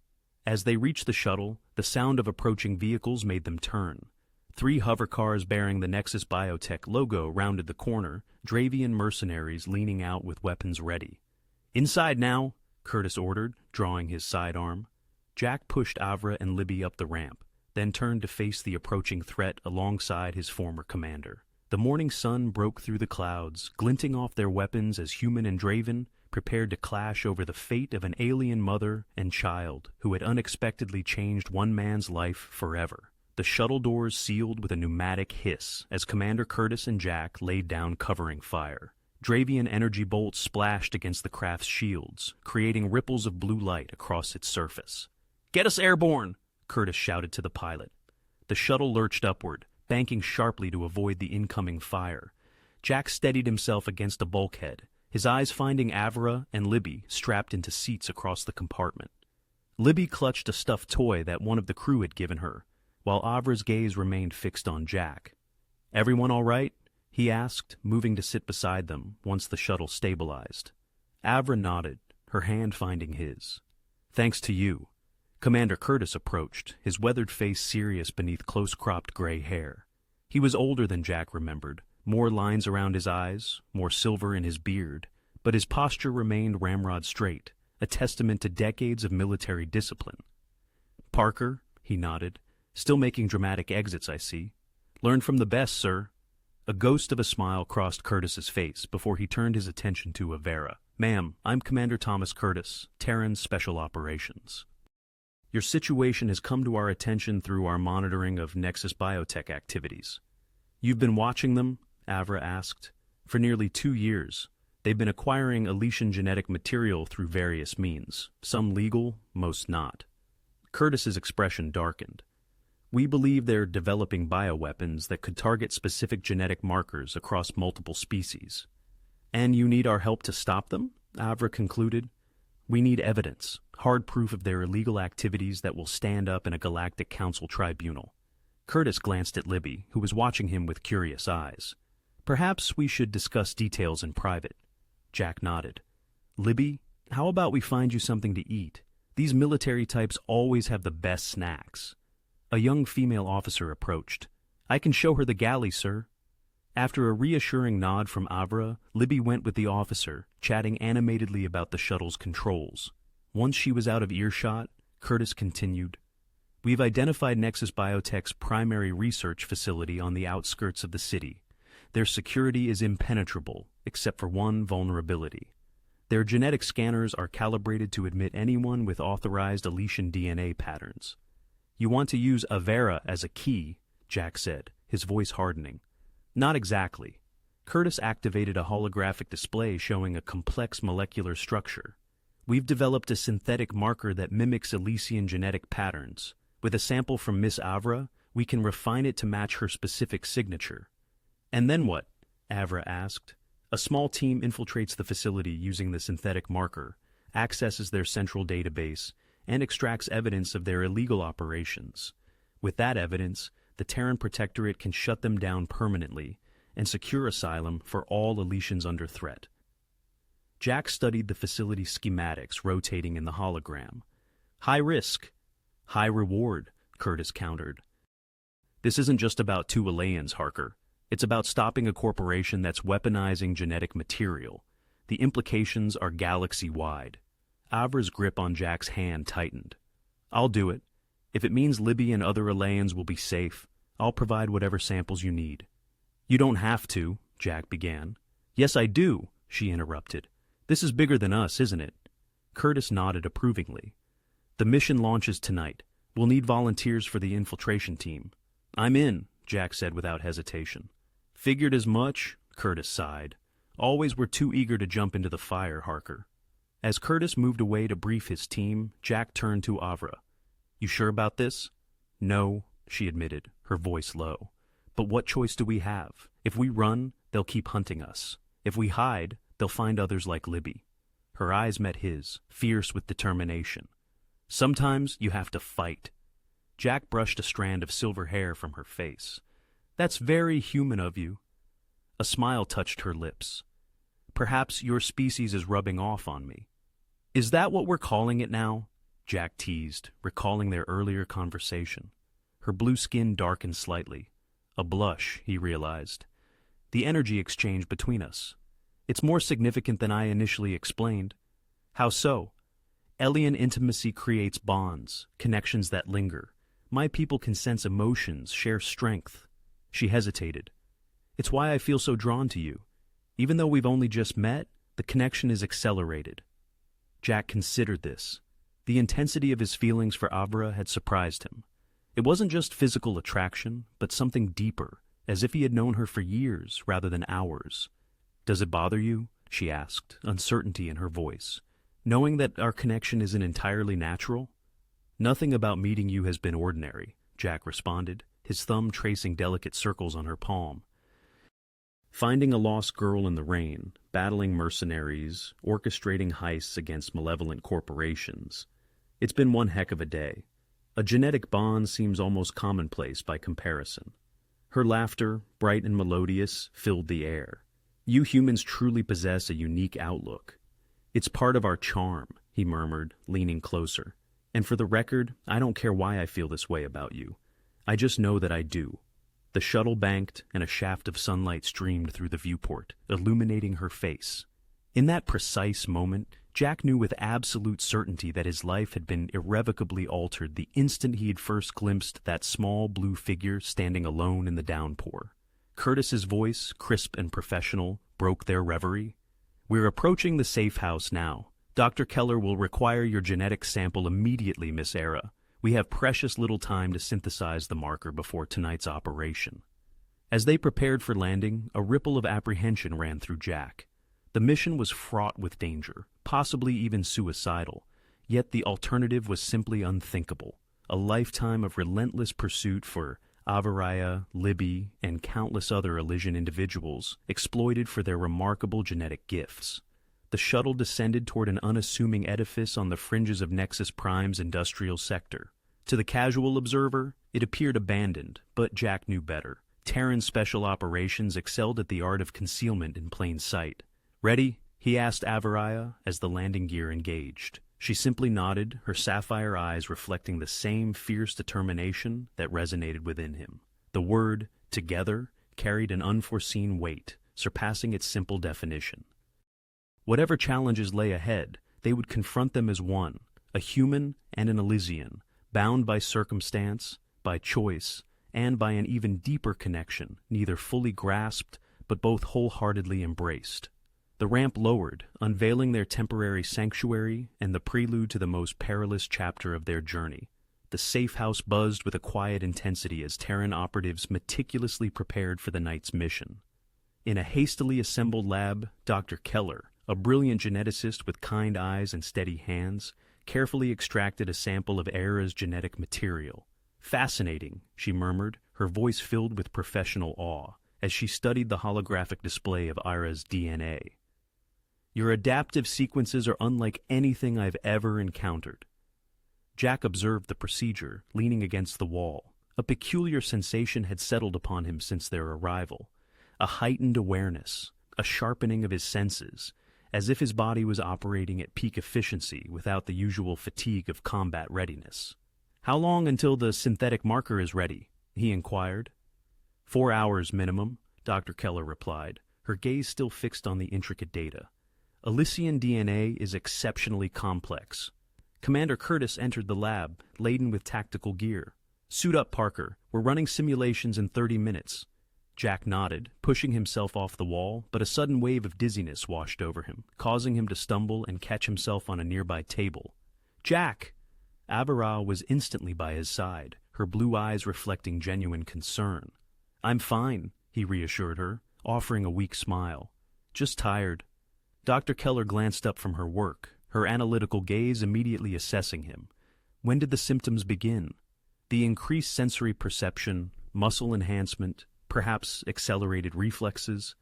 As they reached the shuttle, the sound of approaching vehicles made them turn. 3 hovercars bearing the Nexus Biotech logo rounded the corner, Dravian mercenaries leaning out with weapons ready. "Inside now," Curtis ordered, drawing his sidearm. Jack pushed Avra and Libby up the ramp, then turned to face the approaching threat alongside his former commander. The morning sun broke through the clouds, glinting off their weapons as human and Draven prepared to clash over the fate of an alien mother and child who had unexpectedly changed one man's life forever. The shuttle doors sealed with a pneumatic hiss as Commander Curtis and Jack laid down covering fire. Dravian energy bolts splashed against the craft's shields, creating ripples of blue light across its surface. "Get us airborne!" Curtis shouted to the pilot. The shuttle lurched upward, banking sharply to avoid the incoming fire. Jack steadied himself against a bulkhead, his eyes finding Avra and Libby strapped into seats across the compartment. Libby clutched a stuffed toy that one of the crew had given her, while Avra's gaze remained fixed on Jack. "Everyone all right?" he asked, moving to sit beside them once the shuttle stabilized. Avra nodded, her hand finding his. "Thanks to you." Commander Curtis approached, his weathered face serious beneath close-cropped gray hair. He was older than Jack remembered, more lines around his eyes, more silver in his beard, but his posture remained ramrod straight, a testament to decades of military discipline. "Parker," he nodded, "still making dramatic exits, I see. Learn from the best, sir." A ghost of a smile crossed Curtis's face before he turned his attention to Avera. "Ma'am, I'm Commander Thomas Curtis, Terran Special Operations. Your situation has come to our attention through our monitoring of Nexus Biotech activities." "You've been watching them?" Avra asked. "For nearly 2 years. They've been acquiring Elysian genetic material through various means, some legal, most not." Curtis's expression darkened. "We believe they're developing bioweapons that could target specific genetic markers across multiple species." "And you need our help to stop them?" Avra concluded. "We need evidence, hard proof of their illegal activities that will stand up in a galactic council tribunal." Curtis glanced at Libby, who was watching him with curious eyes. "Perhaps we should discuss details in private." Jack nodded. "Libby, how about we find you something to eat? These military types always have the best snacks." A young female officer approached. "I can show her the galley, sir." After a reassuring nod from Avra, Libby went with the officer, chatting animatedly about the shuttle's controls. Once she was out of earshot, Curtis continued, "We've identified Nexus Biotech's primary research facility on the outskirts of the city. Their security is impenetrable, except for one vulnerability. Their genetic scanners are calibrated to admit anyone with authorized Elysian DNA patterns." "You want to use Avera as a key," Jack said, his voice hardening. "Not exactly." Curtis activated a holographic display showing a complex molecular structure. "We've developed a synthetic marker that mimics Elysian genetic patterns. With a sample from Miss Avra, we can refine it to match her specific signature." "And then what?" Avra asked. A small team infiltrates the facility using the synthetic marker, accesses their central database, and extracts evidence of their illegal operations. With that evidence, the Terran Protectorate can shut them down permanently and secure asylum for all Elysians under threat. Jack studied the facility schematics rotating in the hologram. High risk, high reward, Curtis countered. This isn't just about two Elayans, Harker. It's about stopping a corporation that's weaponizing genetic material. The implications are galaxy-wide. Avra's grip on Jack's hand tightened. I'll do it. If it means Libby and other Elayans will be safe, I'll provide whatever samples you need. You don't have to, Jack began. Yes, I do, she interrupted. This is bigger than us, isn't it? Curtis nodded approvingly. The mission launches tonight. We'll need volunteers for the infiltration team. I'm in, Jack said without hesitation. Figured as much, Curtis sighed. Always were too eager to jump into the fire, Harker. As Curtis moved away to brief his team, Jack turned to Avra. You sure about this? No, she admitted, her voice low. But what choice do we have? If we run, they'll keep hunting us. If we hide, they'll find others like Libby. Her eyes met his, fierce with determination. Sometimes you have to fight. Jack brushed a strand of silver hair from her face. That's very human of you. A smile touched her lips. Perhaps your species is rubbing off on me. Is that what we're calling it now? Jack teased, recalling their earlier conversation. Her blue skin darkened slightly. A blush, he realized. The energy exchange between us. It's more significant than I initially explained. How so? Alien intimacy creates bonds, connections that linger. My people can sense emotions, share strength. She hesitated. It's why I feel so drawn to you. Even though we've only just met, the connection is accelerated. Jack considered this. The intensity of his feelings for Avra had surprised him. It wasn't just physical attraction, but something deeper, as if he had known her for years rather than hours. Does it bother you? She asked, uncertainty in her voice. Knowing that our connection isn't entirely natural? Nothing about meeting you has been ordinary, Jack responded, his thumb tracing delicate circles on her palm. Finding a lost girl in the rain, battling mercenaries, orchestrating heists against malevolent corporations. It's been one heck of a day. A genetic bond seems almost commonplace by comparison. Her laughter, bright and melodious, filled the air. You humans truly possess a unique outlook. It's part of our charm, he murmured, leaning closer. And for the record, I don't care why I feel this way about you. I just know that I do. The shuttle banked, and a shaft of sunlight streamed through the viewport, illuminating her face. In that precise moment, Jack knew with absolute certainty that his life had been irrevocably altered the instant he had first glimpsed that small blue figure standing alone in the downpour. Curtis's voice, crisp and professional, broke their reverie. We're approaching the safe house now. Dr. Keller will require your genetic sample immediately, Miss Era. We have precious little time to synthesize the marker before tonight's operation. As they prepared for landing, a ripple of apprehension ran through Jack. The mission was fraught with danger, possibly even suicidal, yet the alternative was simply unthinkable. A lifetime of relentless pursuit for Avaraya, Libby, and countless other Elysian individuals exploited for their remarkable genetic gifts. The shuttle descended toward an unassuming edifice on the fringes of Nexus Prime's industrial sector. To the casual observer, it appeared abandoned, but Jack knew better. Terran Special Operations excelled at the art of concealment in plain sight. Ready? He asked Avaraya as the landing gear engaged. She simply nodded, her sapphire eyes reflecting the same fierce determination that resonated within him. The word, together, carried an unforeseen weight, surpassing its simple definition. Whatever challenges lay ahead, they would confront them as one, a human and an Elysian, bound by circumstance, by choice, and by an even deeper connection, neither fully grasped, but both wholeheartedly embraced. The ramp lowered, unveiling their temporary sanctuary and the prelude to the most perilous chapter of their journey. The safe house buzzed with a quiet intensity as Terran operatives meticulously prepared for the night's mission. In a hastily assembled lab, Dr. Keller, a brilliant geneticist with kind eyes and steady hands, carefully extracted a sample of Era's genetic material. Fascinating, she murmured, her voice filled with professional awe. as she studied the holographic display of Ira's DNA. "Your adaptive sequences are unlike anything I've ever encountered." Jack observed the procedure, leaning against the wall. A peculiar sensation had settled upon him since their arrival. A heightened awareness, a sharpening of his senses, as if his body was operating at peak efficiency without the usual fatigue of combat readiness. "How long until the synthetic marker is ready?" he inquired. 4 hours minimum, Dr. Keller replied, her gaze still fixed on the intricate data. Elysian DNA is exceptionally complex. Commander Curtis entered the lab, laden with tactical gear. "Suit up, Parker. We're running simulations in 30 minutes. Jack nodded, pushing himself off the wall, but a sudden wave of dizziness washed over him, causing him to stumble and catch himself on a nearby table. "Jack!" Avira was instantly by his side, her blue eyes reflecting genuine concern. "I'm fine," he reassured her, offering a weak smile. "Just tired." Dr. Keller glanced up from her work, her analytical gaze immediately assessing him. When did the symptoms begin? The increased sensory perception, muscle enhancement, perhaps accelerated reflexes?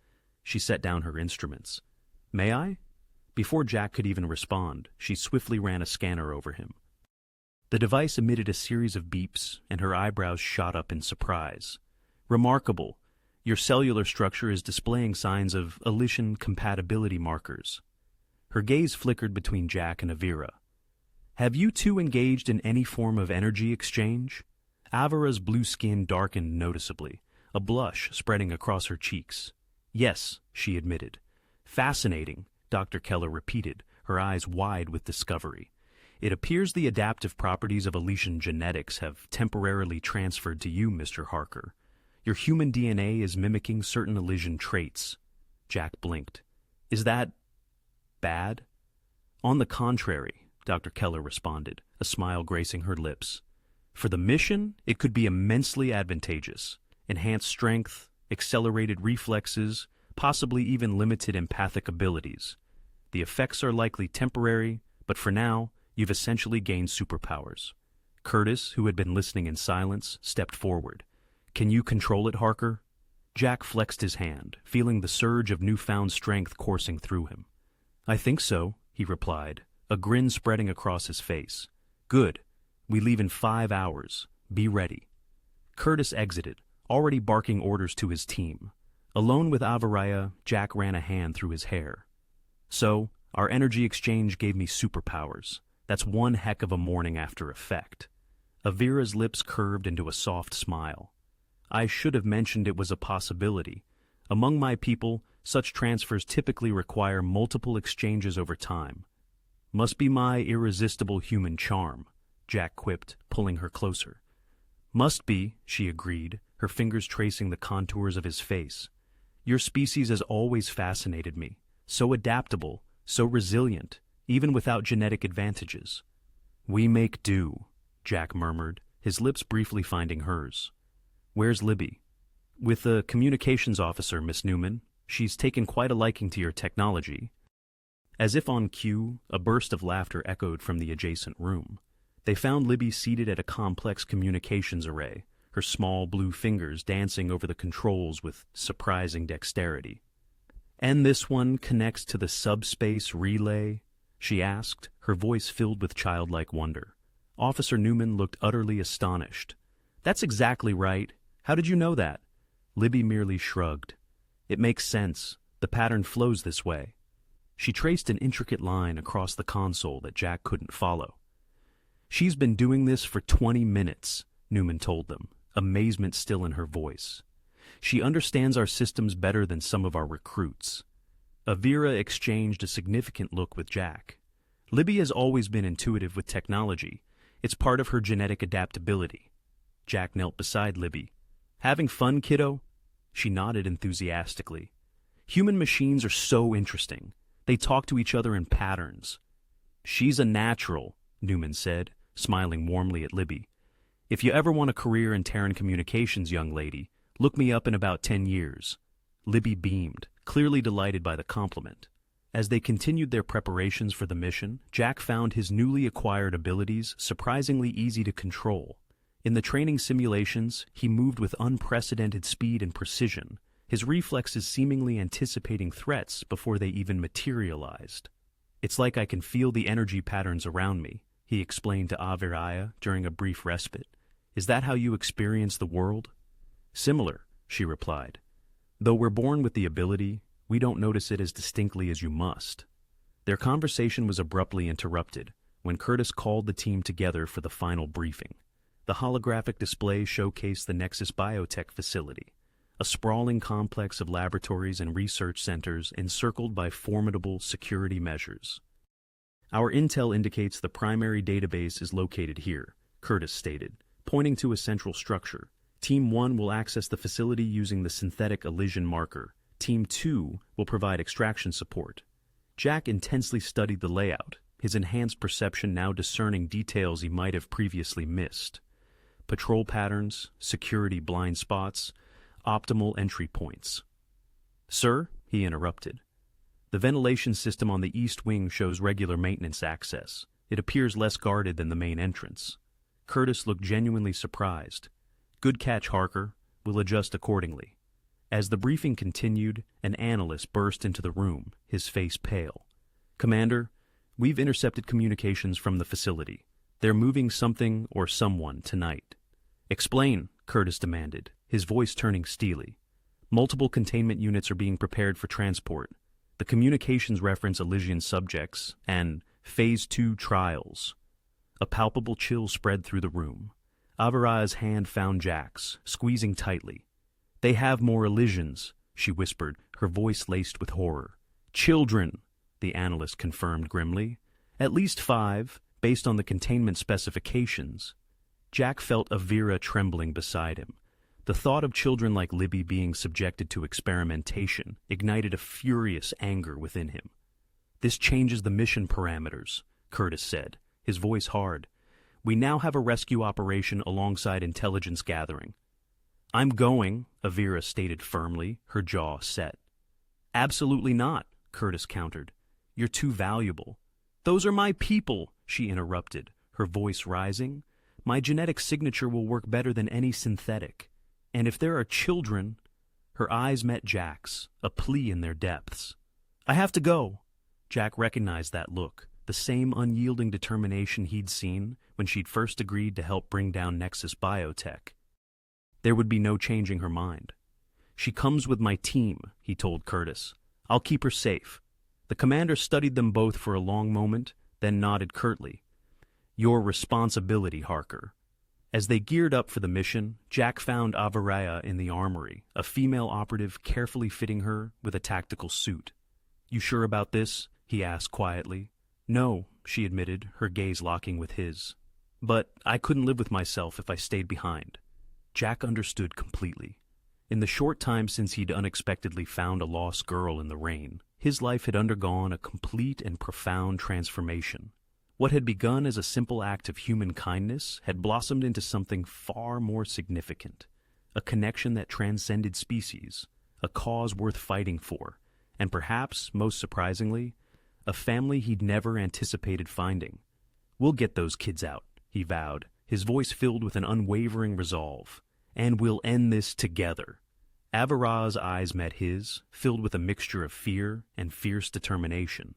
She set down her instruments. "May I?" Before Jack could even respond, she swiftly ran a scanner over him. The device emitted a series of beeps, and her eyebrows shot up in surprise. "Remarkable. Your cellular structure is displaying signs of Elysian compatibility markers." Her gaze flickered between Jack and Avira. "Have you two engaged in any form of energy exchange?" Avira's blue skin darkened noticeably, a blush spreading across her cheeks. "Yes," she admitted. "Fascinating," Dr. Keller repeated, her eyes wide with discovery. "It appears the adaptive properties of Elysian genetics have temporarily transferred to you, Mr. Harker. Your human DNA is mimicking certain Elysian traits." Jack blinked. "Is that bad?" "On the contrary," Dr. Keller responded, a smile gracing her lips. "For the mission, it could be immensely advantageous. Enhanced strength, accelerated reflexes, possibly even limited empathic abilities. The effects are likely temporary, but for now, you've essentially gained superpowers." Curtis, who had been listening in silence, stepped forward. "Can you control it, Harker?" Jack flexed his hand, feeling the surge of newfound strength coursing through him. "I think so," he replied, a grin spreading across his face. "Good. We leave in 5 hours. Be ready." Curtis exited, already barking orders to his team. Alone with Avaraya, Jack ran a hand through his hair. "So, our energy exchange gave me superpowers. That's one heck of a morning after effect." Avira's lips curved into a soft smile. "I should have mentioned it was a possibility. Among my people, such transfers typically require multiple exchanges over time." "Must be my irresistible human charm," Jack quipped, pulling her closer. "Must be," she agreed, her fingers tracing the contours of his face. "Your species has always fascinated me. So adaptable, so resilient, even without genetic advantages." "We make do," Jack murmured, his lips briefly finding hers. "Where's Libby?" "With the communications officer, Miss Newman. She's taken quite a liking to your technology." As if on cue, a burst of laughter echoed from the adjacent room. They found Libby seated at a complex communications array, her small blue fingers dancing over the controls with surprising dexterity. "And this one connects to the subspace relay?" she asked, her voice filled with childlike wonder. Officer Newman looked utterly astonished. "That's exactly right. How did you know that?" Libby merely shrugged. "It makes sense. The pattern flows this way." She traced an intricate line across the console that Jack couldn't follow. "She's been doing this for 20 minutes, Newman told them, amazement still in her voice. "She understands our systems better than some of our recruits." Avira exchanged a significant look with Jack. "Libby has always been intuitive with technology. It's part of her genetic adaptability." Jack knelt beside Libby. "Having fun, kiddo?" She nodded enthusiastically. "Human machines are so interesting. They talk to each other in patterns." "She's a natural," Newman said, smiling warmly at Libby. "If you ever want a career in Terran communications, young lady, look me up in about 10 years. Libby beamed, clearly delighted by the compliment. As they continued their preparations for the mission, Jack found his newly acquired abilities surprisingly easy to control. In the training simulations, he moved with unprecedented speed and precision, his reflexes seemingly anticipating threats before they even materialized. "It's like I can feel the energy patterns around me," he explained to Aviraya during a brief respite. "Is that how you experience the world?" "Similar," she replied. "Though we're born with the ability, we don't notice it as distinctly as you must." Their conversation was abruptly interrupted when Curtis called the team together for the final briefing. The holographic display showcased the Nexus Biotech facility, a sprawling complex of laboratories and research centers encircled by formidable security measures. "Our intel indicates the primary database is located here," Curtis stated, pointing to a central structure. "Team 1 will access the facility using the synthetic elision marker. Team 2 will provide extraction support." Jack intensely studied the layout, his enhanced perception now discerning details he might have previously missed. Patrol patterns, security blind spots, optimal entry points. "Sir," he interrupted. "The ventilation system on the east wing shows regular maintenance access. It appears less guarded than the main entrance." Curtis looked genuinely surprised. "Good catch, Harker. We'll adjust accordingly." As the briefing continued, an analyst burst into the room, his face pale. "Commander, we've intercepted communications from the facility. They're moving something or someone tonight." "Explain," Curtis demanded, his voice turning steely. "Multiple containment units are being prepared for transport. The communications reference Elysian subjects and Phase 2 trials." A palpable chill spread through the room. Avaraya's hand found Jack's, squeezing tightly. "They have more Elysians," she whispered, her voice laced with horror. "Children," the analyst confirmed grimly. "At least 5, based on the containment specifications." Jack felt Avira trembling beside him. The thought of children like Libby being subjected to experimentation ignited a furious anger within him. "This changes the mission parameters," Curtis said, his voice hard. "We now have a rescue operation alongside intelligence gathering." "I'm going," Avira stated firmly, her jaw set. "Absolutely not," Curtis countered. "You're too valuable." "Those are my people," she interrupted, her voice rising. "My genetic signature will work better than any synthetic. And if there are children—" Her eyes met Jack's, a plea in their depths. "I have to go." Jack recognized that look, the same unyielding determination he'd seen when she'd first agreed to help bring down Nexus Biotech. There would be no changing her mind. "She comes with my team," he told Curtis. "I'll keep her safe." The commander studied them both for a long moment, then nodded curtly. "Your responsibility, Harker." As they geared up for the mission, Jack found Aviraya in the armory, a female operative carefully fitting her with a tactical suit. "You sure about this?" he asked quietly. "No," she admitted, her gaze locking with his. "But I couldn't live with myself if I stayed behind." Jack understood completely. In the short time since he'd unexpectedly found a lost girl in the rain, his life had undergone a complete and profound transformation. What had begun as a simple act of human kindness had blossomed into something far more significant, a connection that transcended species, a cause worth fighting for, and perhaps, most surprisingly, a family he'd never anticipated finding. "We'll get those kids out," he vowed, his voice filled with an unwavering resolve. "And we'll end this together." Avaraya's eyes met his, filled with a mixture of fear and fierce determination.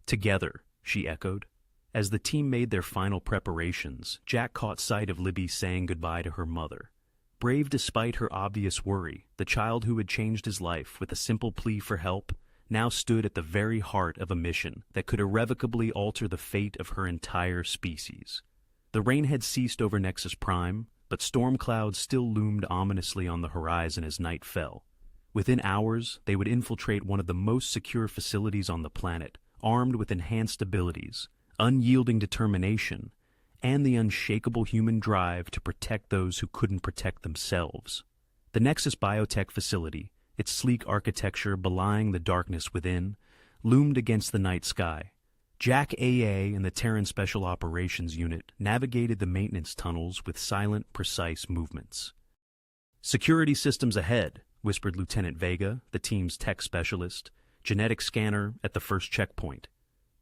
"Together," she echoed. As the team made their final preparations, Jack caught sight of Libby saying goodbye to her mother. Brave despite her obvious worry, the child who had changed his life with a simple plea for help now stood at the very heart of a mission that could irrevocably alter the fate of her entire species. The rain had ceased over Nexus Prime, but storm clouds still loomed ominously on the horizon as night fell. Within hours, they would infiltrate one of the most secure facilities on the planet, armed with enhanced abilities, unyielding determination, and the unshakable human drive to protect those who couldn't protect themselves. The Nexus Biotech facility, its sleek architecture belying the darkness within, loomed against the night sky. Jack AA and the Terran Special Operations Unit navigated the maintenance tunnels with silent, precise movements. "Security systems ahead," whispered Lieutenant Vega, the team's tech specialist. "Genetic scanner at the first checkpoint."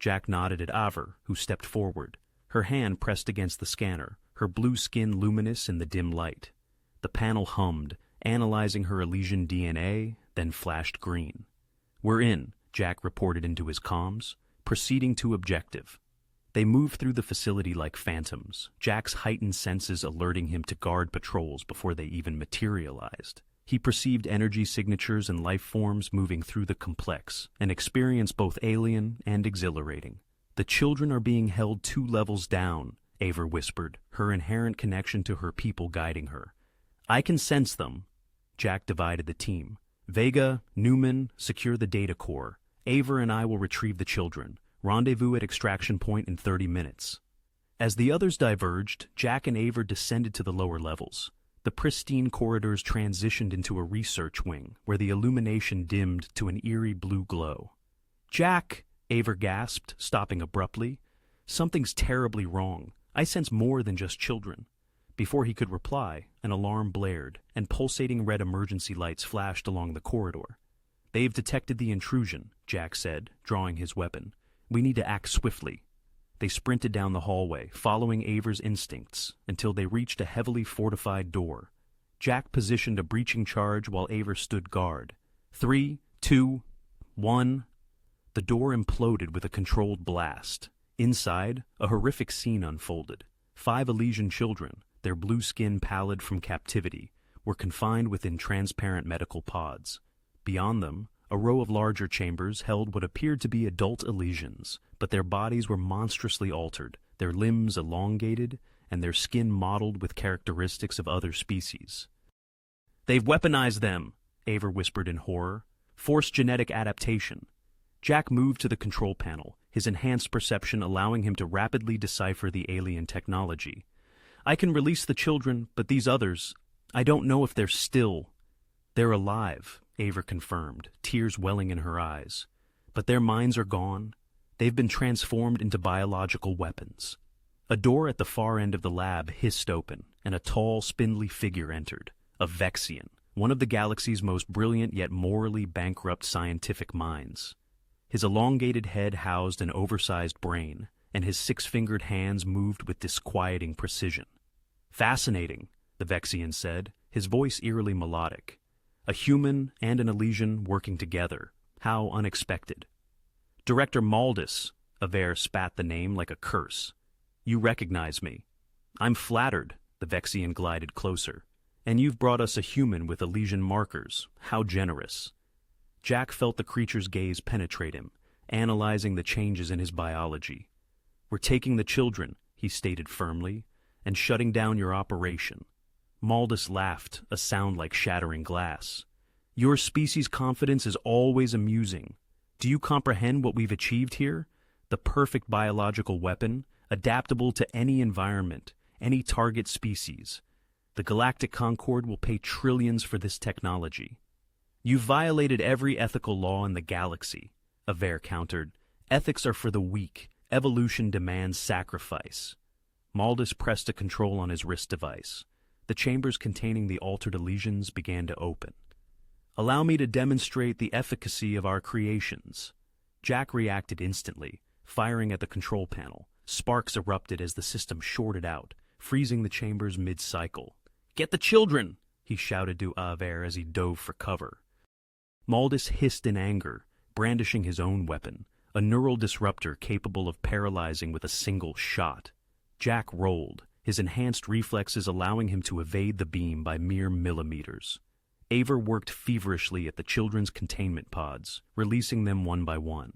Jack nodded at Aver, who stepped forward. Her hand pressed against the scanner, her blue skin luminous in the dim light. The panel hummed, analyzing her Elysian DNA, then flashed green. "We're in," Jack reported into his comms, proceeding to objective. They moved through the facility like phantoms, Jack's heightened senses alerting him to guard patrols before they even materialized. He perceived energy signatures and life forms moving through the complex, an experience both alien and exhilarating. "The children are being held 2 levels down," Ava whispered, her inherent connection to her people guiding her. "I can sense them." Jack divided the team. "Vega, Newman, secure the data core. Ava and I will retrieve the children. Rendezvous at extraction point in 30 minutes. As the others diverged, Jack and Ava descended to the lower levels. The pristine corridors transitioned into a research wing, where the illumination dimmed to an eerie blue glow. "Jack!" Ava gasped, stopping abruptly. "Something's terribly wrong. I sense more than just children." Before he could reply, an alarm blared, and pulsating red emergency lights flashed along the corridor. "They've detected the intrusion," Jack said, drawing his weapon. "We need to act swiftly." They sprinted down the hallway, following Ava's instincts, until they reached a heavily fortified door. Jack positioned a breaching charge while Ava stood guard. 3, 2, 1... The door imploded with a controlled blast. Inside, a horrific scene unfolded. 5 Elysian children, their blue skin pallid from captivity, were confined within transparent medical pods. Beyond them, a row of larger chambers held what appeared to be adult Elysians, but their bodies were monstrously altered, their limbs elongated, and their skin mottled with characteristics of other species. "They've weaponized them," Ava whispered in horror. "Forced genetic adaptation." Jack moved to the control panel, his enhanced perception allowing him to rapidly decipher the alien technology. "I can release the children, but these others, I don't know if they're still." "They're alive," Ava confirmed, tears welling in her eyes. "But their minds are gone. They've been transformed into biological weapons." A door at the far end of the lab hissed open, and a tall, spindly figure entered. A Vexian, one of the galaxy's most brilliant yet morally bankrupt scientific minds. His elongated head housed an oversized brain, and his 6-fingered hands moved with disquieting precision. "Fascinating," the Vexian said, his voice eerily melodic. "A human and an Elysian working together. How unexpected." "Director Maldus," Aver spat the name like a curse. "You recognize me." "I'm flattered," the Vexian glided closer. "And you've brought us a human with Elysian markers. How generous." Jack felt the creature's gaze penetrate him, analyzing the changes in his biology. "We're taking the children," he stated firmly, "and shutting down your operation." Maldus laughed, a sound like shattering glass. "Your species' confidence is always amusing. Do you comprehend what we've achieved here? The perfect biological weapon, adaptable to any environment, any target species. The Galactic Concord will pay trillions for this technology." "You've violated every ethical law in the galaxy," Aver countered. "Ethics are for the weak. Evolution demands sacrifice." Maldus pressed a control on his wrist device. The chambers containing the altered Elysians began to open. "Allow me to demonstrate the efficacy of our creations." Jack reacted instantly, firing at the control panel. Sparks erupted as the system shorted out, freezing the chambers mid-cycle. "Get the children!" he shouted to Aver as he dove for cover. Maldus hissed in anger, brandishing his own weapon, a neural disruptor capable of paralyzing with a single shot. Jack rolled, his enhanced reflexes allowing him to evade the beam by mere millimeters. Ava worked feverishly at the children's containment pods, releasing them one by one.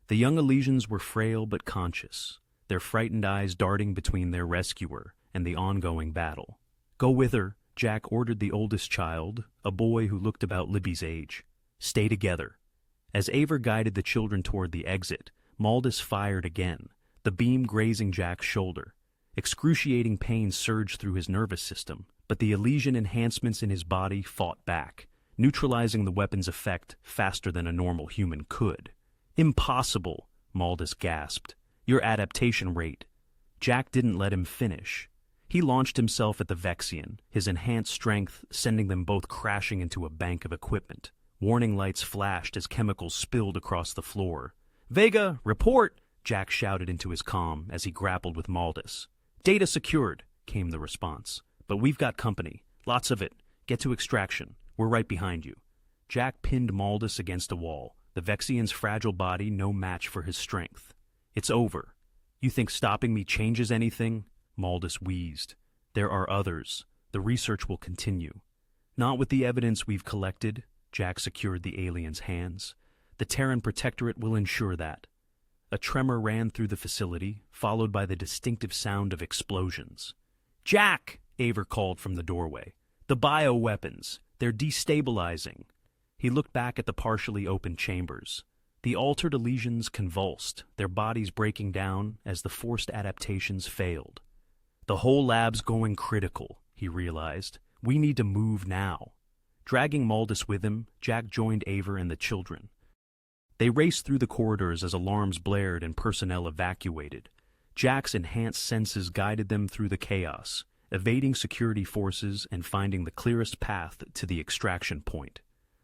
The young Elysians were frail but conscious, their frightened eyes darting between their rescuer and the ongoing battle. "Go with her," Jack ordered the oldest child, a boy who looked about Libby's age. "Stay together." As Ava guided the children toward the exit, Maldus fired again, the beam grazing Jack's shoulder. Excruciating pain surged through his nervous system, but the Elysian enhancements in his body fought back, neutralizing the weapon's effect faster than a normal human could. "Impossible," Maldus gasped. "Your adaptation rate." Jack didn't let him finish. He launched himself at the Vexian, his enhanced strength sending them both crashing into a bank of equipment. Warning lights flashed as chemicals spilled across the floor. "Vega, report!" Jack shouted into his comm as he grappled with Maldus. "Data secured," came the response. "But we've got company. Lots of it. Get to extraction. We're right behind you." Jack pinned Maldus against a wall, the Vexian's fragile body no match for his strength. "It's over. You think stopping me changes anything?" Maldus wheezed. "There are others. The research will continue." "Not with the evidence we've collected." Jack secured the alien's hands. "The Terran Protectorate will ensure that." A tremor ran through the facility, followed by the distinctive sound of explosions. "Jack!" Aver called from the doorway. "The bioweapons. They're destabilizing." He looked back at the partially open chambers. The altered Elysians convulsed, their bodies breaking down as the forced adaptations failed. "The whole lab's going critical," he realized. "We need to move now." Dragging Maldus with him, Jack joined Aver and the children. They raced through the corridors as alarms blared and personnel evacuated. Jack's enhanced senses guided them through the chaos, evading security forces and finding the clearest path to the extraction point.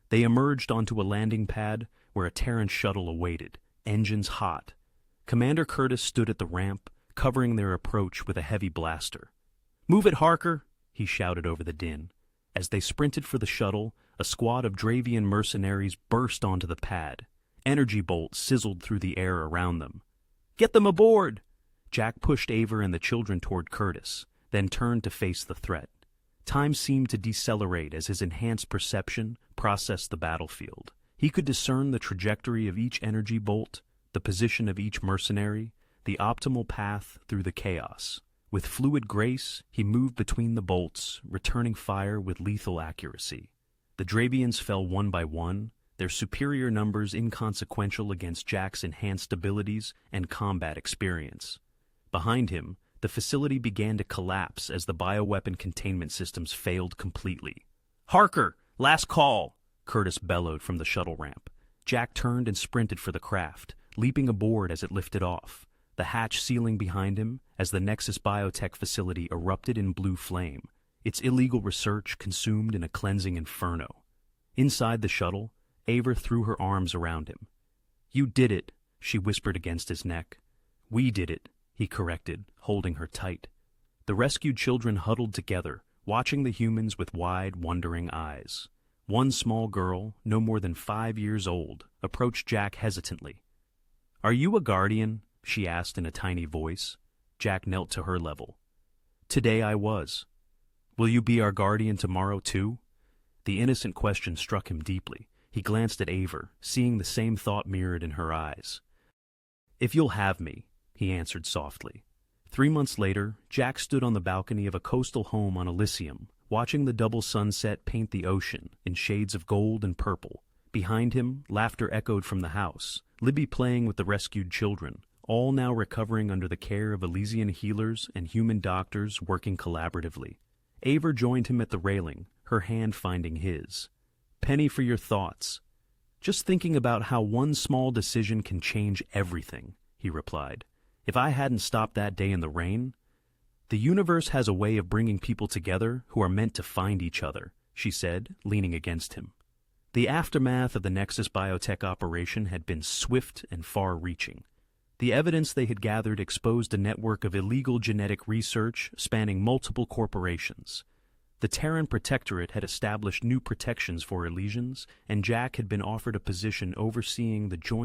They emerged onto a landing pad where a Terran shuttle awaited, engines hot. Commander Curtis stood at the ramp, covering their approach with a heavy blaster. "Move it, Harker!" he shouted over the din. As they sprinted for the shuttle, a squad of Dravian mercenaries burst onto the pad. Energy bolts sizzled through the air around them. "Get them aboard!" Jack pushed Aver and the children toward Curtis, then turned to face the threat. Time seemed to decelerate as his enhanced perception processed the battlefield. He could discern the trajectory of each energy bolt, the position of each mercenary, the optimal path through the chaos. With fluid grace, he moved between the bolts, returning fire with lethal accuracy. The Dravians fell one by one, their superior numbers inconsequential against Jack's enhanced abilities and combat experience. Behind him, the facility began to collapse as the bioweapon containment systems failed completely. "Harker, last call!" Curtis bellowed from the shuttle ramp. Jack turned and sprinted for the craft, leaping aboard as it lifted off, the hatch sealing behind him as the Nexus biotech facility erupted in blue flame, its illegal research consumed in a cleansing inferno. Inside the shuttle, Aver threw her arms around him. "You did it," she whispered against his neck. "We did it," he corrected, holding her tight. The rescued children huddled together, watching the humans with wide, wondering eyes. One small girl, no more than 5 years old, approached Jack hesitantly. "Are you a guardian?" she asked in a tiny voice. Jack knelt to her level. "Today I was." "Will you be our guardian tomorrow, too?" The innocent question struck him deeply. He glanced at Aver, seeing the same thought mirrored in her eyes. "If you'll have me," he answered softly. 3 months later, Jack stood on the balcony of a coastal home on Elysium, watching the double sunset paint the ocean in shades of gold and purple. Behind him, laughter echoed from the house, Libby playing with the rescued children, all now recovering under the care of Elysian healers and human doctors working collaboratively. Aver joined him at the railing, her hand finding his. "Penny for your thoughts." "Just thinking about how one small decision can change everything," he replied. "If I hadn't stopped that day in the rain—" "The universe has a way of bringing people together who are meant to find each other," she said, leaning against him. The aftermath of the Nexus biotech operation had been swift and far-reaching. The evidence they had gathered exposed a network of illegal genetic research spanning multiple corporations. The Terran Protectorate had established new protections for Elysians, and Jack had been offered a position overseeing the joint